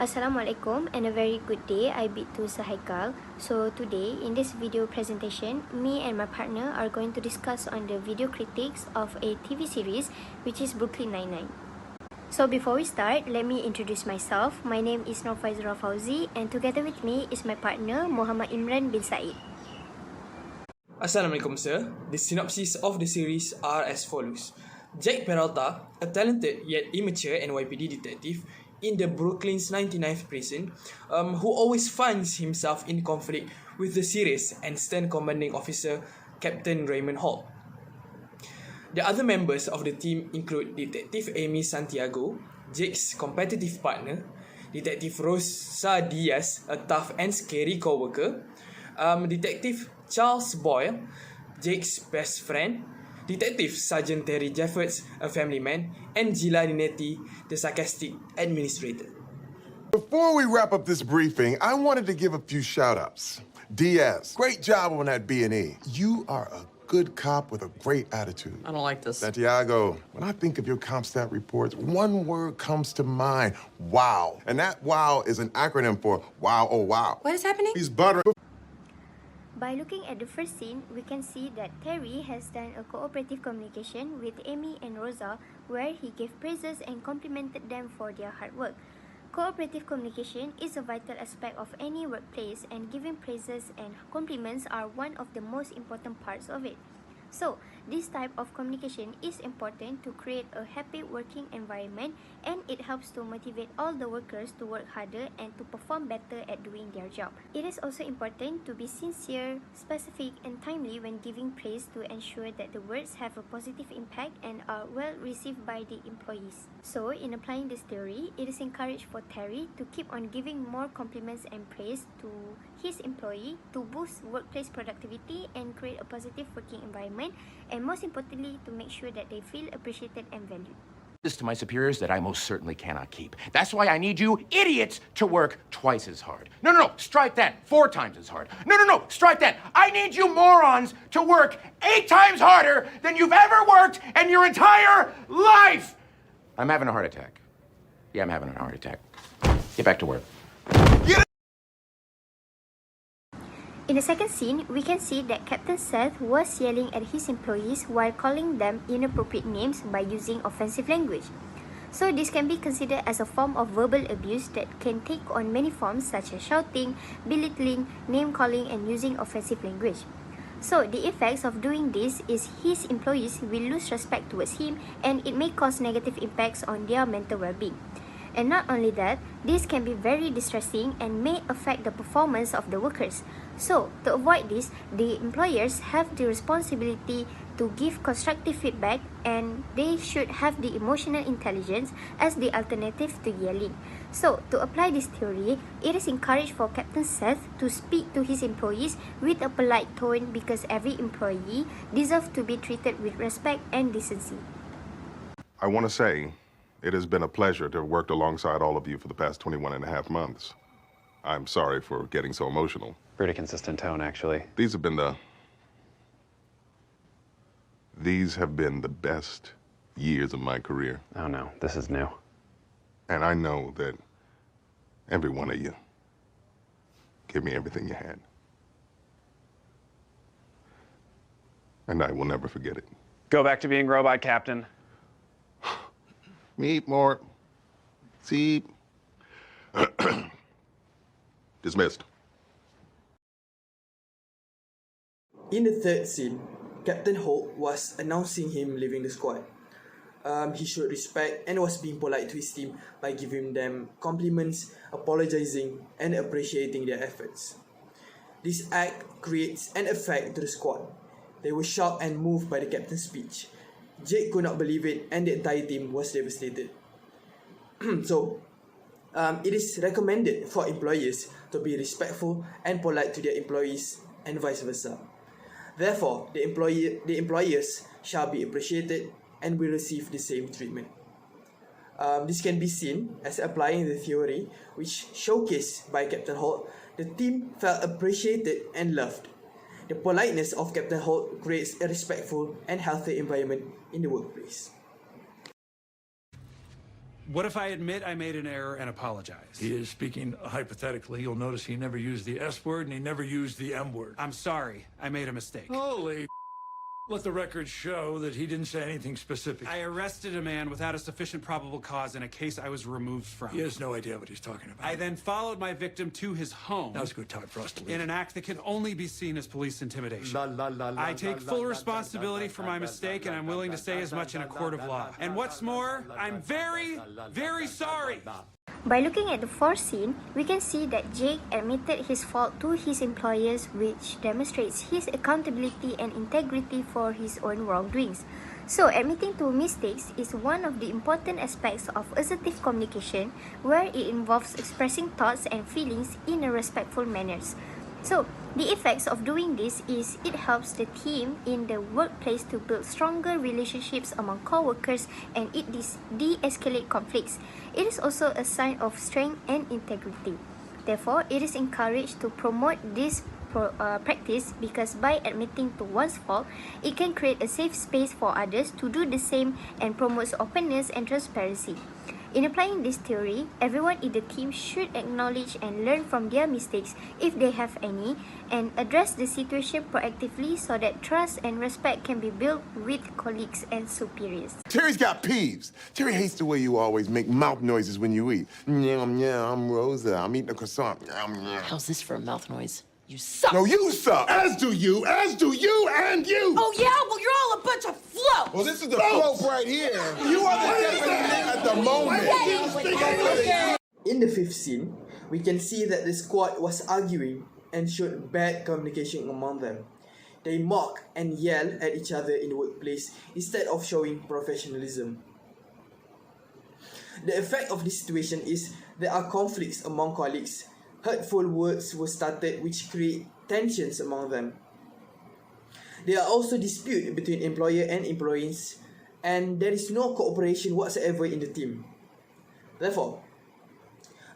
Assalamualaikum and a very good day. I bid to Sir Haekal. So today in this video presentation, me and my partner are going to discuss on the video critiques of a TV series which is Brooklyn Nine-Nine. So before we start, let me introduce myself. My name is Noir Faauzei and together with me is my partner Muhammad Imran bin Said. Assalamualaikum sir. The synopsis of the series are as follows. Jack Peralta, a talented yet immature NYPD detective in the Brooklyn's 99th prison, who always finds himself in conflict with the serious and stern commanding officer Captain Raymond Hall. The other members of the team include Detective Amy Santiago, Jake's competitive partner, Detective Rosa Diaz, a tough and scary co-worker, Detective Charles Boyle, Jake's best friend, Detective Sergeant Terry Jeffords, a family man, and Gila Ninetti, the sarcastic administrator. Before we wrap up this briefing, I wanted to give a few shout-outs. Diaz, great job on that B&E. You are a good cop with a great attitude. I don't like this. Santiago, when I think of your CompStat reports, one word comes to mind: wow. And that wow is an acronym for wow, oh wow. What is happening? He's buttering. By looking at the first scene, we can see that Terry has done a cooperative communication with Amy and Rosa where he gave praises and complimented them for their hard work. Cooperative communication is a vital aspect of any workplace and giving praises and compliments are one of the most important parts of it. So, this type of communication is important to create a happy working environment and it helps to motivate all the workers to work harder and to perform better at doing their job. It is also important to be sincere, specific and timely when giving praise to ensure that the words have a positive impact and are well received by the employees. So, in applying this theory, it is encouraged for Terry to keep on giving more compliments and praise to his employee to boost workplace productivity and create a positive working environment, and most importantly, to make sure that they feel appreciated and valued. This to my superiors that I most certainly cannot keep. That's why I need you idiots to work twice as hard. No, strike that. 4 times as hard. No, strike that. I need you morons to work 8 times harder than you've ever worked in your entire life. I'm having a heart attack. Yeah, I'm having a heart attack. Get back to work. In the second scene, we can see that Captain Seth was yelling at his employees while calling them inappropriate names by using offensive language. So this can be considered as a form of verbal abuse that can take on many forms such as shouting, belittling, name-calling and using offensive language. So the effects of doing this is his employees will lose respect towards him and it may cause negative impacts on their mental well-being. And not only that, this can be very distressing and may affect the performance of the workers. So, to avoid this, the employers have the responsibility to give constructive feedback and they should have the emotional intelligence as the alternative to yelling. So, to apply this theory, it is encouraged for Captain Seth to speak to his employees with a polite tone because every employee deserves to be treated with respect and decency. I want to say, it has been a pleasure to have worked alongside all of you for the past 21 and a half months. I'm sorry for getting so emotional. Pretty consistent tone, actually. These have been the best years of my career. Oh no, this is new. And I know that every one of you gave me everything you had. And I will never forget it. Go back to being robot captain. Meet more. See. Dismissed. In the third scene, Captain Holt was announcing him leaving the squad. He showed respect and was being polite to his team by giving them compliments, apologizing, and appreciating their efforts. This act creates an effect to the squad. They were shocked and moved by the captain's speech. Jake could not believe it and the entire team was devastated. So, it is recommended for employers to be respectful and polite to their employees and vice versa. Therefore, the employers shall be appreciated and will receive the same treatment. This can be seen as applying the theory which showcased by Captain Holt. The team felt appreciated and loved. The politeness of Captain Holt creates a respectful and healthy environment in the workplace. What if I admit I made an error and apologize? He is speaking hypothetically. You'll notice he never used the S word and he never used the M word. I'm sorry. I made a mistake. Holy let the record show that he didn't say anything specific. I arrested a man without a sufficient probable cause in a case I was removed from. He has no idea what he's talking about. I then followed my victim to his home. Now's a good time for us to leave. In an act that can only be seen as police intimidation. I take full responsibility for my mistake, and I'm willing to say as much in a court of law. And what's more, I'm very, very sorry. By looking at the fourth scene, we can see that Jake admitted his fault to his employers, which demonstrates his accountability and integrity for his own wrongdoings. So, admitting to mistakes is one of the important aspects of assertive communication, where it involves expressing thoughts and feelings in a respectful manner. So, the effects of doing this is it helps the team in the workplace to build stronger relationships among co-workers and it de-escalate conflicts. It is also a sign of strength and integrity. Therefore, it is encouraged to promote this practice because by admitting to one's fault, it can create a safe space for others to do the same and promotes openness and transparency. In applying this theory, everyone in the team should acknowledge and learn from their mistakes if they have any and address the situation proactively so that trust and respect can be built with colleagues and superiors. Terry's got peeves. Terry hates the way you always make mouth noises when you eat. Nyam, nyam, I'm Rosa. I'm eating a croissant. Nyam, nyam. How's this for a mouth noise? You suck. No, you suck. As do you, and you. Oh, yeah? Well, you're all a bunch of floats. Well, this is the float right here. You are the deputy at the moment. In the fifth scene, we can see that the squad was arguing and showed bad communication among them. They mock and yell at each other in the workplace instead of showing professionalism. The effect of this situation is there are conflicts among colleagues. Hurtful words were started which create tensions among them. There are also disputes between employer and employees, and there is no cooperation whatsoever in the team. Therefore,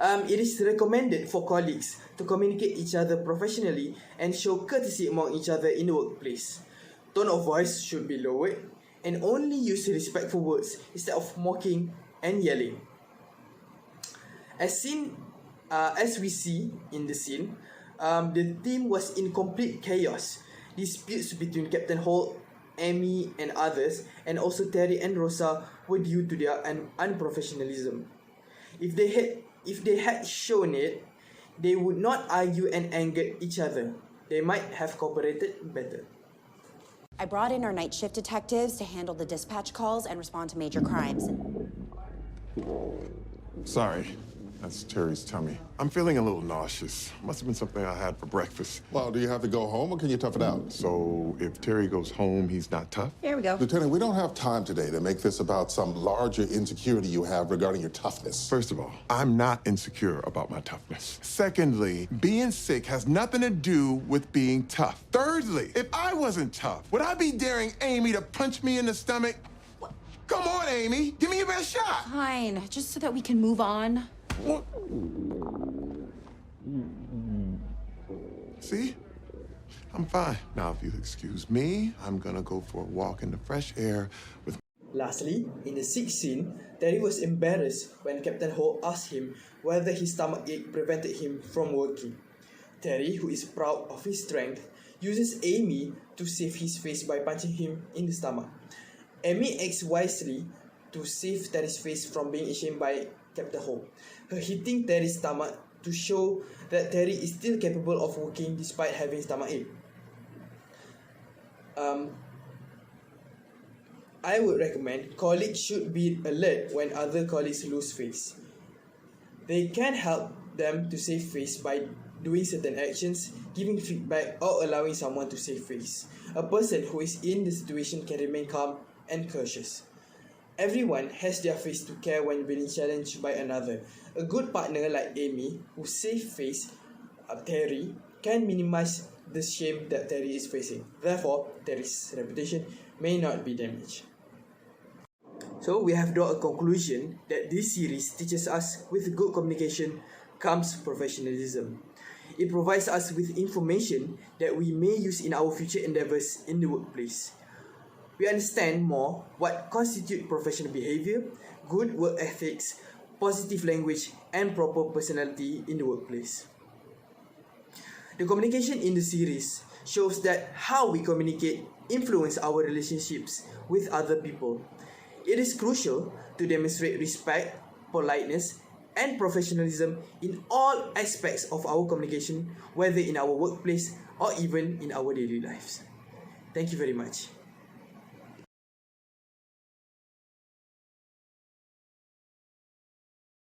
it is recommended for colleagues to communicate each other professionally and show courtesy among each other in the workplace. Tone of voice should be lowered and only use respectful words instead of mocking and yelling. As we see in the scene, the team was in complete chaos. Disputes between Captain Holt, Amy and others, and also Terry and Rosa were due to their unprofessionalism. If they had shown it, they would not argue and anger each other. They might have cooperated better. I brought in our night shift detectives to handle the dispatch calls and respond to major crimes. Sorry. That's Terry's tummy. I'm feeling a little nauseous. Must have been something I had for breakfast. Well, do you have to go home or can you tough it out? So if Terry goes home, he's not tough? Here we go. Lieutenant, we don't have time today to make this about some larger insecurity you have regarding your toughness. First of all, I'm not insecure about my toughness. Secondly, being sick has nothing to do with being tough. Thirdly, if I wasn't tough, would I be daring Amy to punch me in the stomach? What? Come on, Amy. Give me your best shot. Fine, just so that we can move on. What? See? I'm fine. Now, if you'll excuse me, I'm gonna go for a walk in the fresh air with... Lastly, in the sixth scene, Terry was embarrassed when Captain Holt asked him whether his stomachache prevented him from working. Terry, who is proud of his strength, uses Amy to save his face by punching him in the stomach. Amy acts wisely to save Terry's face from being shamed by Captain Holt. Her hitting Terry's stomach to show that Terry is still capable of working despite having stomachache. I would recommend colleagues should be alert when other colleagues lose face. They can help them to save face by doing certain actions, giving feedback, or allowing someone to save face. A person who is in the situation can remain calm and cautious. Everyone has their face to care when being challenged by another. A good partner like Amy, who saved face Terry, can minimize the shame that Terry is facing. Therefore, Terry's reputation may not be damaged. So we have drawn a conclusion that this series teaches us with good communication comes professionalism. It provides us with information that we may use in our future endeavors in the workplace. We understand more what constitutes professional behavior, good work ethics, positive language, and proper personality in the workplace. The communication in the series shows that how we communicate influence our relationships with other people. It is crucial to demonstrate respect, politeness, and professionalism in all aspects of our communication, whether in our workplace or even in our daily lives. Thank you very much.